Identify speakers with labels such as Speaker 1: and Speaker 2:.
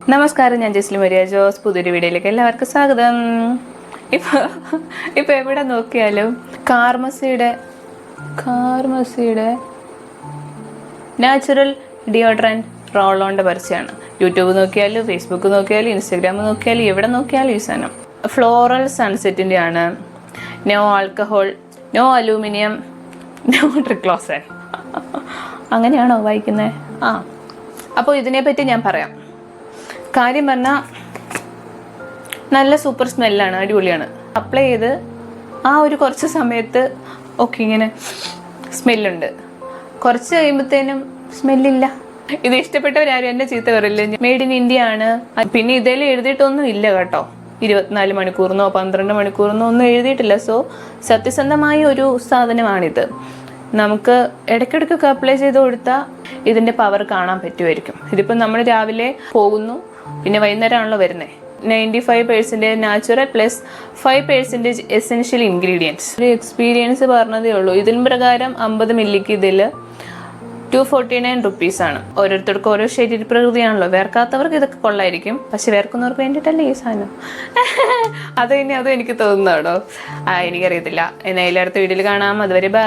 Speaker 1: നമസ്കാരം, ഞാൻ ജസ്ലി മരിയ ജോസ്. പുതിയൊരു വീഡിയോയിലേക്ക് എല്ലാവർക്കും സ്വാഗതം. ഇപ്പൊ എവിടെ നോക്കിയാലും കാർമസിയുടെ നാച്ചുറൽ ഡിയോഡ്രൻറ്റ് റോളോൻ്റെ പരസ്യമാണ്. യൂട്യൂബ് നോക്കിയാലും ഫേസ്ബുക്ക് നോക്കിയാലും ഇൻസ്റ്റാഗ്രാം നോക്കിയാലും എവിടെ നോക്കിയാലും ഈ സാധനം ഫ്ലോറൽ സൺസെറ്റിൻ്റെ ആണ്. No alcohol, no aluminium, no triclosan. അങ്ങനെയാണോ വായിക്കുന്നത്? അപ്പോൾ ഇതിനെപ്പറ്റി ഞാൻ പറയാം. കാര്യം പറഞ്ഞാൽ നല്ല സൂപ്പർ സ്മെല്ലാണ്, അടിപൊളിയാണ്. അപ്ലൈ ചെയ്ത് ഒരു കുറച്ച് സമയത്ത് ഇങ്ങനെ സ്മെല്ലുണ്ട്. കുറച്ച് കഴിയുമ്പോഴത്തേനും സ്മെല്ലില്ല. ഇത് ഇഷ്ടപ്പെട്ടവരാരും എന്നെ ചീത്ത പറയില്ല. മെയ്ഡ് ഇൻ ഇന്ത്യ ആണ്. പിന്നെ ഇതിൽ എഴുതിയിട്ടൊന്നും ഇല്ല കേട്ടോ. 24 മണിക്കൂറിനോ 12 മണിക്കൂറിനോ ഒന്നും എഴുതിയിട്ടില്ല. സോ സത്യസന്ധമായ ഒരു സാധനമാണിത്. നമുക്ക് ഇടയ്ക്കിടയ്ക്കൊക്കെ അപ്ലൈ ചെയ്ത് കൊടുത്താൽ ഇതിൻ്റെ പവർ കാണാൻ പറ്റുമായിരിക്കും. ഇതിപ്പോൾ നമ്മൾ രാവിലെ പോകുന്നു, പിന്നെ വൈകുന്നേരമാണല്ലോ വരുന്നത്. 95% നാച്ചുറൽ പ്ലസ് 5% എസെൻഷ്യൽ ഇൻഗ്രീഡിയൻസ്. ഒരു എക്സ്പീരിയൻസ് പറഞ്ഞതേ ഉള്ളൂ. ഇതിന് പ്രകാരം 50 മില്ലിക്ക് ഇതിൽ 249 റുപ്പീസാണ്. ഓരോരുത്തർക്കും ഓരോ ശരീരപ്രകൃതിയാണല്ലോ. വേർക്കാത്തവർക്ക് ഇതൊക്കെ കൊള്ളായിരിക്കും, പക്ഷെ വേർക്കുന്നവർക്ക് വേണ്ടിയിട്ടല്ലേ ഈ സാധനം. അതും എനിക്ക് തോന്നുന്നതാണോ? എനിക്കറിയത്തില്ല. എന്നാലും അടുത്ത വീഡിയോയിൽ കാണാം. അതുവരെ ബൈ.